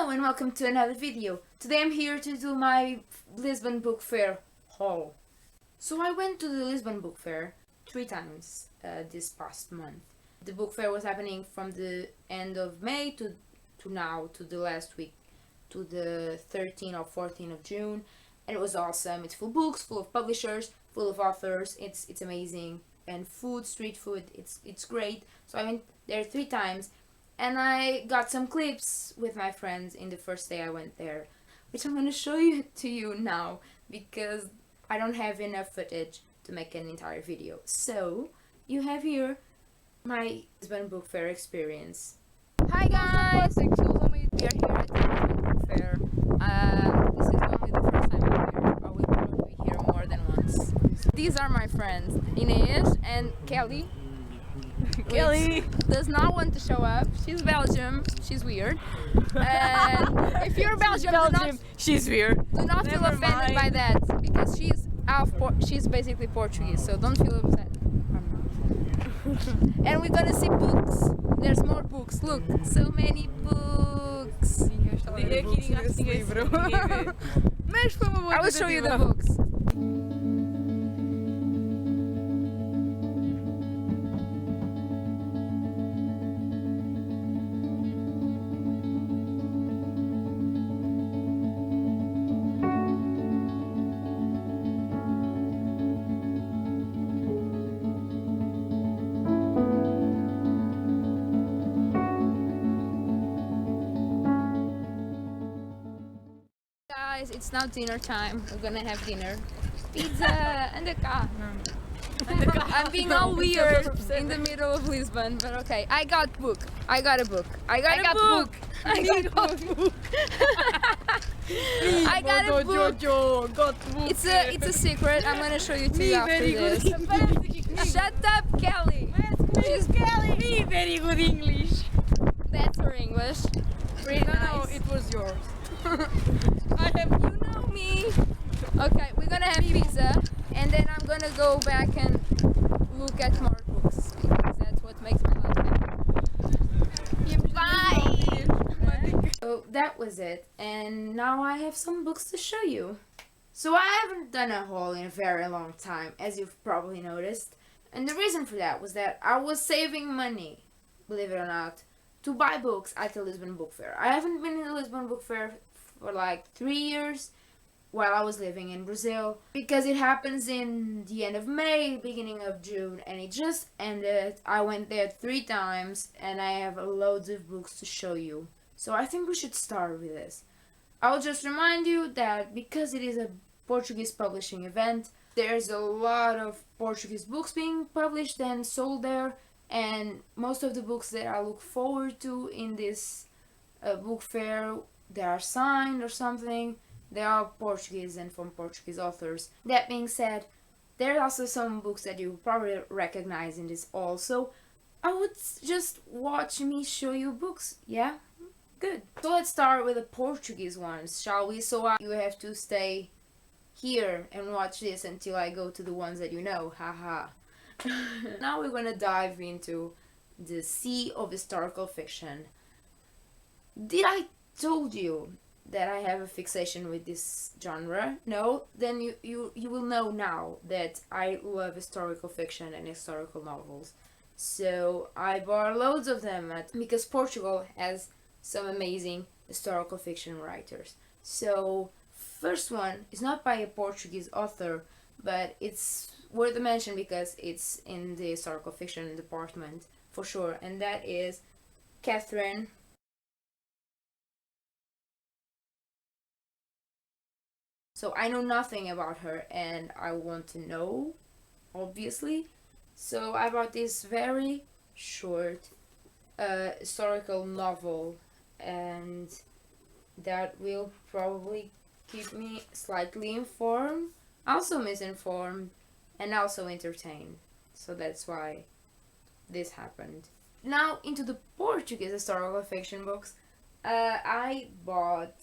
Hello and welcome to another video. Today I'm here to do my Lisbon Book Fair haul. So I went to the Lisbon Book Fair 3 times this past month. The book fair was happening from the end of May to now, to the last week, to the 13th or 14th of June, and it was awesome. It's full of books, full of publishers, full of authors. It's amazing, and food, street food, it's great. So I went there 3 times. And I got some clips with my friends in the first day I went there, which I'm going to show you to you now because I don't have enough footage to make an entire video. So, you have here my Lisbon Book Fair experience. Hi guys! We are here at the Lisbon Book Fair. This is only the first time I'm here. I will probably be here more than once. These are my friends, Inês and Kelly. Kelly does not want to show up. She's Belgian. She's weird. And if you're Belgian, she's weird. Do not feel offended by that because she's basically Portuguese. So don't feel upset. And we're gonna see books. There's more books. Look, so many books. I will show you the books. Guys, it's now dinner time. We're gonna have dinner. Pizza and a car. I'm being all weird in the middle of Lisbon, but okay. I got a book. I got a book. I got a book. It's a secret. I'm gonna show you to you after this. Shut up, Kelly. Me very good English. That's her English. Pretty nice. No, it was yours. You know me. Okay, we're gonna have pizza, and then I'm gonna go back and look at more books because that's what makes my life happy. Bye. So that was it, and now I have some books to show you. So I haven't done a haul in a very long time, as you've probably noticed, and the reason for that was that I was saving money, believe it or not, to buy books at the Lisbon Book Fair. I haven't been in the Lisbon Book Fair for like 3 years while I was living in Brazil because it happens in the end of May, beginning of June, and it just ended. I went there 3 times and I have loads of books to show you. So I think we should start with this. I'll just remind you that because it is a Portuguese publishing event, there's a lot of Portuguese books being published and sold there, and most of the books that I look forward to in this book fair, they are signed or something. They are Portuguese and from Portuguese authors. That being said, there are also some books that you probably recognize in this also. I would just watch me show you books, yeah? Good. So let's start with the Portuguese ones, shall we? So you have to stay here and watch this until I go to the ones that you know, haha. Now we're gonna dive into the sea of historical fiction. Did I told you that I have a fixation with this genre? No? Then you will know now that I love historical fiction and historical novels. So I bought loads of them because Portugal has some amazing historical fiction writers. So first one is not by a Portuguese author, but it's worth a mention because it's in the historical fiction department for sure, and that is Catherine. So I know nothing about her and I want to know, obviously. So I bought this very short historical novel, and that will probably keep me slightly informed, also misinformed, and also entertained. So that's why this happened. Now into the Portuguese historical fiction books. I bought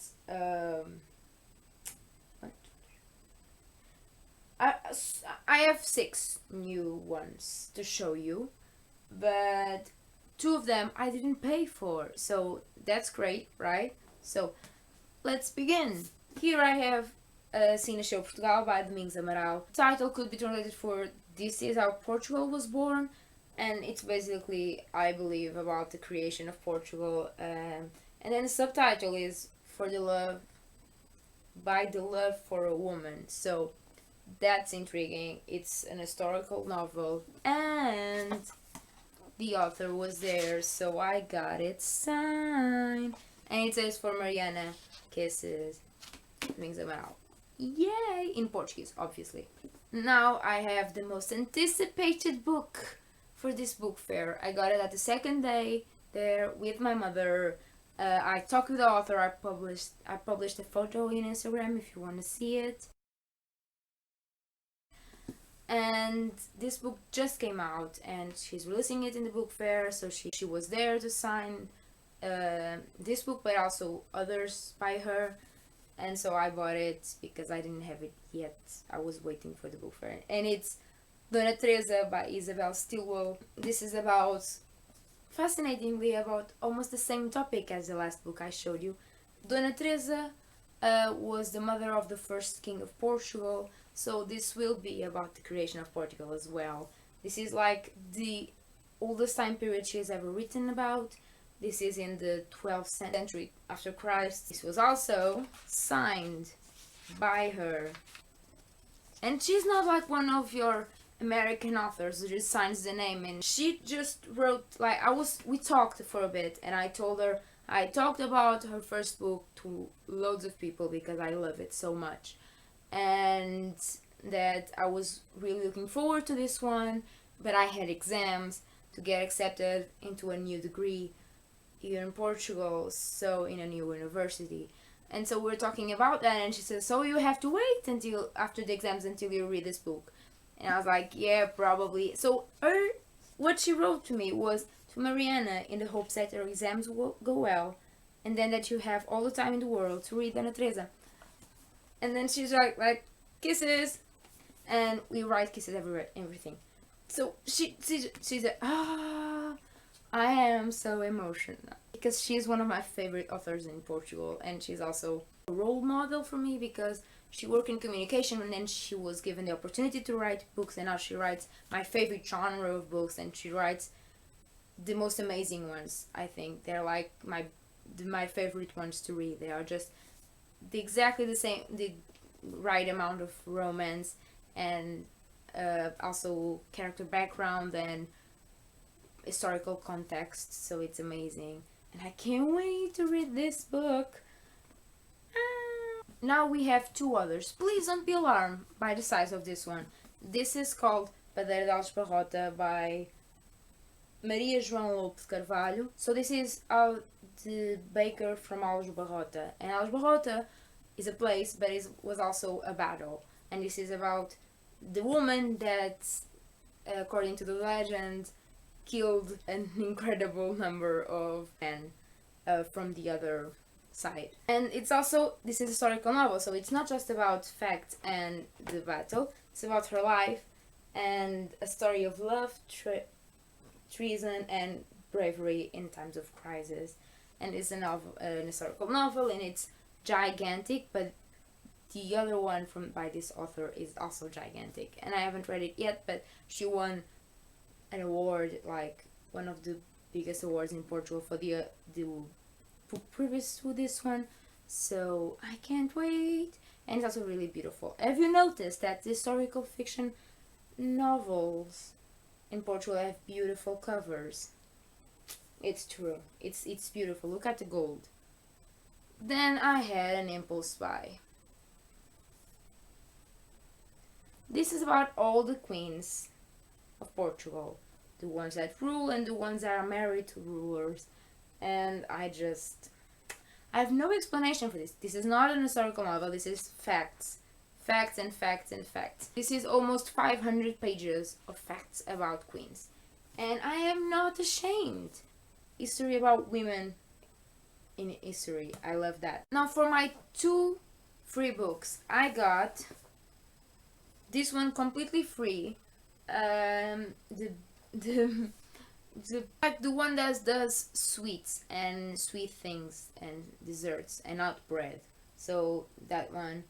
I have 6 new ones to show you, but 2 of them I didn't pay for, so that's great, right? So let's begin. Here I have Seen a Show Portugal by Domingos Amaral. Title could be translated for This is How Portugal Was Born, and it's basically, I believe, about the creation of Portugal. And then the subtitle is For the Love, by the Love for a Woman. So that's intriguing. It's an historical novel, and the author was there, so I got it signed. And it says for Mariana, kisses, Domingos Amaral. Yay! In Portuguese, obviously. Now I have the most anticipated book for this book fair. I got it at the second day there with my mother. I talked with the author. I published a photo in Instagram if you want to see it. And this book just came out, and she's releasing it in the book fair. So she was there to sign this book, but also others by her. And so I bought it because I didn't have it yet. I was waiting for the book fair. And it's Dona Teresa by Isabel Stilwell. This is about, fascinatingly, about almost the same topic as the last book I showed you. Dona Teresa was the mother of the first king of Portugal. So this will be about the creation of Portugal as well. This is like the oldest time period she has ever written about. This is in the 12th century after Christ. This was also signed by her. And she's not like one of your American authors who just signs the name, and she just wrote, like, we talked for a bit, and I told her, I talked about her first book to loads of people because I love it so much. And that I was really looking forward to this one, but I had exams to get accepted into a new degree here in Portugal, so in a new university. And so we're talking about that, and she says, so you have to wait until after the exams until you read this book. And I was like, yeah, probably. So what she wrote to me was, to Mariana, in the hopes that her exams will go well, and then that you have all the time in the world to read Dona Teresa. And then she's like kisses, and we write kisses everywhere, everything. So she said, I am so emotional because she's one of my favorite authors in Portugal, and she's also a role model for me because she worked in communication, and then she was given the opportunity to write books, and now she writes my favorite genre of books, and she writes the most amazing ones. I think they're like my favorite ones to read. They are just exactly the same, the right amount of romance, and also character background and historical context, so it's amazing, and I can't wait to read this book. Now we have two others. Please don't be alarmed by the size of this one. This is called Padeira de Aljubarrota by Maria João Lopes Carvalho. So this is the baker from Aljubarrota, and Aljubarrota is a place, but it was also a battle, and this is about the woman that, according to the legend, killed an incredible number of men from the other side. And it's also, this is a historical novel, so it's not just about facts and the battle, it's about her life and a story of love, treason, and bravery in times of crisis. And it's a novel, an historical novel, and it's gigantic, but the other one by this author is also gigantic, and I haven't read it yet, but she won an award, like one of the biggest awards in Portugal for the book previous to this one, so I can't wait. And it's also really beautiful. Have you noticed that the historical fiction novels in Portugal have beautiful covers? It's true, it's beautiful. Look at the gold. Then I had an impulse buy. This is about all the queens of Portugal, the ones that rule and the ones that are married to rulers, and I have no explanation for this. This is not an historical novel, this is facts and facts and facts. This is almost 500 pages of facts about queens, and I am not ashamed. History about women in history, I love that. Now for my 2 free books, I got this one completely free, the like the one that does sweets and sweet things and desserts and not bread. So that one,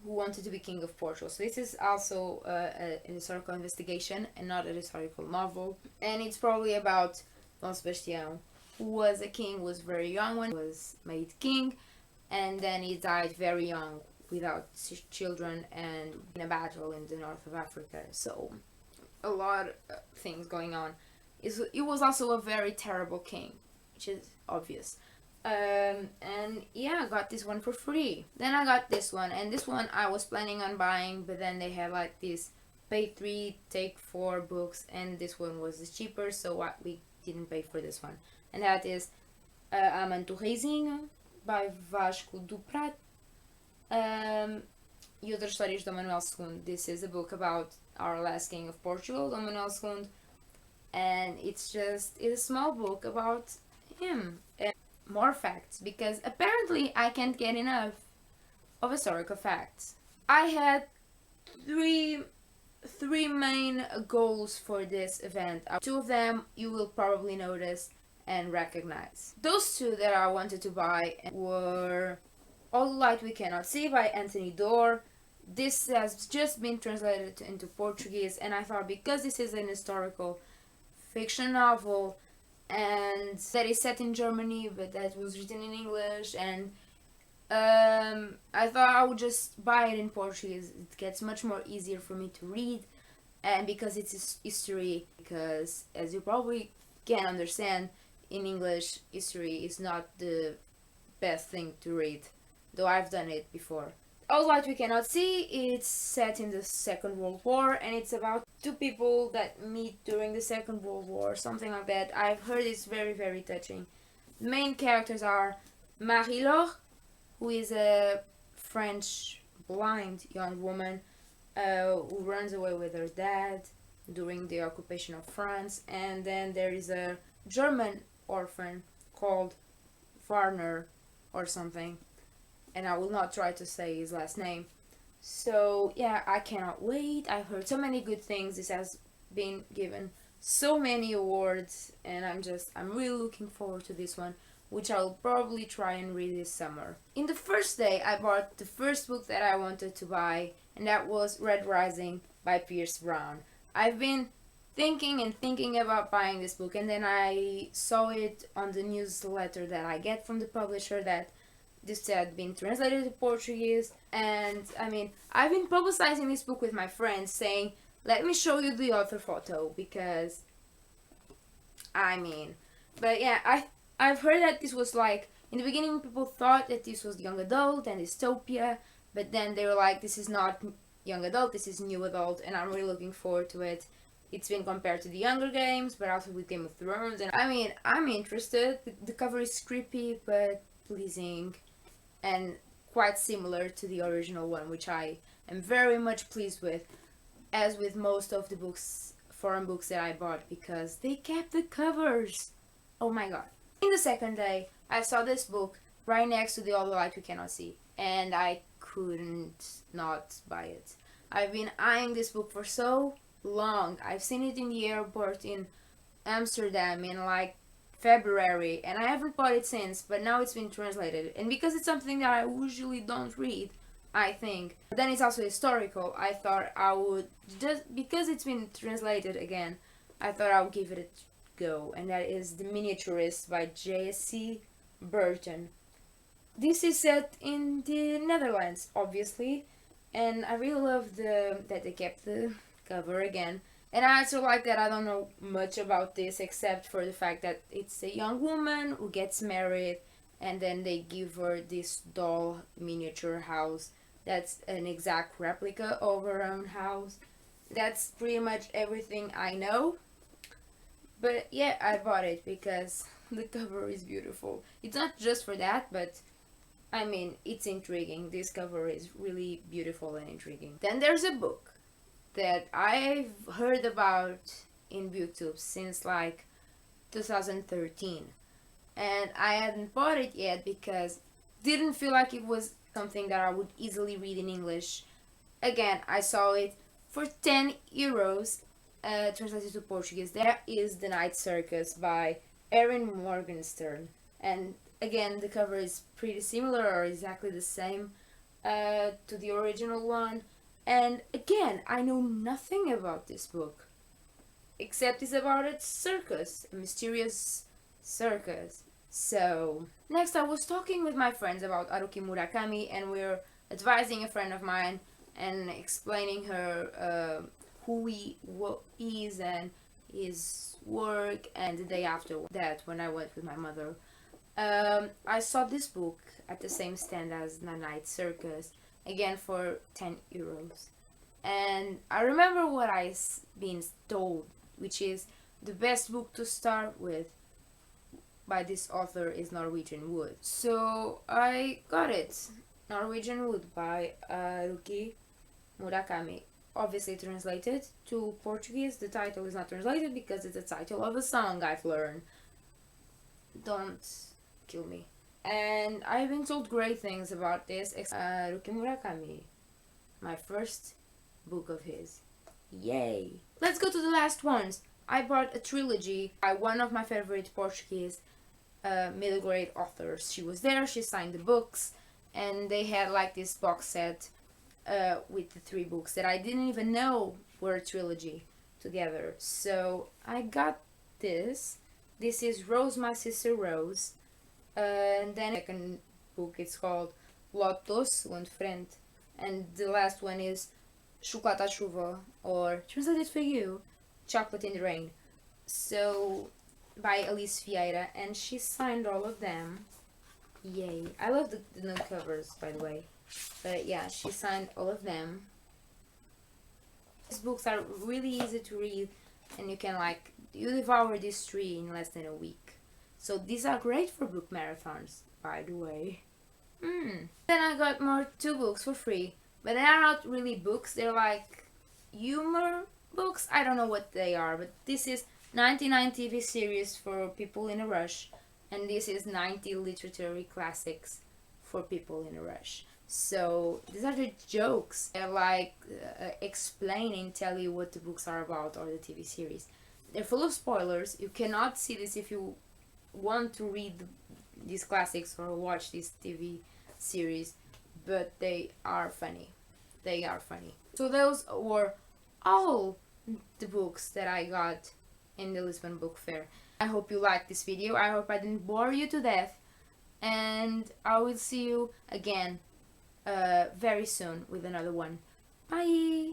who wanted to be king of Portugal. So this is also an historical investigation and not a historical novel. And it's probably about Dom Sebastião, who was a king, was very young when he was made king, and then he died very young without children and in a battle in the north of Africa. So a lot of things going on. It was also a very terrible king, which is obvious. And yeah, I got this one for free. Then I got this one, and this one I was planning on buying, but then they had like this pay 3, take 4 books, and this one was cheaper, so we didn't pay for this one. And that is Amante do Reizinho by Vasco do Prat. E Outras Histórias do Manuel II. This is a book about our last king of Portugal, Dom Manuel II, and it's a small book about him. And more facts, because apparently I can't get enough of historical facts. I had three main goals for this event. 2 of them you will probably notice and recognize. Those 2 that I wanted to buy were All the Light We Cannot See by Anthony Doerr. This has just been translated into Portuguese, and I thought because this is an historical fiction novel and that is set in Germany but that was written in English, and I thought I would just buy it in Portuguese. It gets much more easier for me to read, and because it's history, because as you probably can understand, in English history is not the best thing to read, though I've done it before. All Light We Cannot See, it's set in the Second World War, and it's about 2 people that meet during the Second World War, something like that. I've heard it's very, very touching. The main characters are Marie-Laure, who is a French blind young woman who runs away with her dad during the occupation of France, and then there is a German orphan called Warner or something, and I will not try to say his last name. So yeah, I cannot wait. I've heard so many good things. This has been given so many awards, and I'm really looking forward to this one, which I'll probably try and read this summer. In the first day, I bought the first book that I wanted to buy, and that was Red Rising by Pierce Brown. I've been thinking about buying this book, and then I saw it on the newsletter that I get from the publisher that this had been translated to Portuguese. And I mean, I've been publicizing this book with my friends, saying, let me show you the author photo, because I mean, but yeah, I've heard that this was like, in the beginning people thought that this was young adult and dystopia, but then they were like, this is not young adult, this is new adult, and I'm really looking forward to it. It's been compared to the Younger Games, but also with Game of Thrones, and I mean, I'm interested. The cover is creepy but pleasing and quite similar to the original one, which I am very much pleased with, as with most of the books, foreign books that I bought, because they kept the covers. Oh my god. In the second day, I saw this book right next to the All the Light We Cannot See, and I couldn't not buy it. I've been eyeing this book for so long. I've seen it in the airport in Amsterdam in like February, and I haven't bought it since, but now it's been translated, and because it's something that I usually don't read, I think, but then it's also historical, I thought I would, just because it's been translated again, I thought I would give it a go, and that is The Miniaturist by J.C. Burton. This is set in the Netherlands, obviously, and I really love that they kept the cover again. And I also like that I don't know much about this except for the fact that it's a young woman who gets married, and then they give her this doll miniature house that's an exact replica of her own house. That's pretty much everything I know. But yeah, I bought it because the cover is beautiful. It's not just for that, but I mean, it's intriguing. This cover is really beautiful and intriguing. Then there's a book that I've heard about in BookTube since like 2013, and I hadn't bought it yet because didn't feel like it was something that I would easily read in English. Again, I saw it for 10 euros translated to Portuguese, there is The Night Circus by Erin Morgenstern. And again, the cover is pretty similar or exactly the same to the original one. And again, I know nothing about this book, except it's about a circus, a mysterious circus. So, next I was talking with my friends about Haruki Murakami, and we're advising a friend of mine and explaining her who he is and his work. And the day after that, when I went with my mother, I saw this book at the same stand as The Night Circus, again for 10 euros. And I remember what I've been told, which is the best book to start with by this author is Norwegian Wood. So I got it. Norwegian Wood by Haruki Murakami. Obviously translated to Portuguese. The title is not translated because it's the title of a song I've learned. Don't kill me. And I've been told great things about this. Haruki Murakami. My first book of his. Yay! Let's go to the last ones. I bought a trilogy by one of my favorite Portuguese middle grade authors. She was there, she signed the books, and they had like this box set with the 3 books that I didn't even know were a trilogy together. So I got this. This is Rose, My Sister Rose. And then the second book is called Lotus, Segundo Frente. And the last one is Chocolate à Chuva, or translated for you, Chocolate in the Rain. So, by Alice Vieira, and she signed all of them. Yay. I love the new covers, by the way. But yeah, she signed all of them. These books are really easy to read, and you can you devour these 3 in less than a week. So these are great for book marathons, by the way. Then I got 2 books for free. But they are not really books, they're like humor books. I don't know what they are, but this is 99 TV series for people in a rush, and this is 90 literary classics for people in a rush. So these are the jokes. They're explain and tell you what the books are about or the TV series. They're full of spoilers. You cannot see this if you want to read these classics or watch this TV series, but they are funny. They are funny. So those were all the books that I got in the Lisbon Book Fair. I hope you liked this video. I hope I didn't bore you to death. And I will see you again very soon with another one. Bye!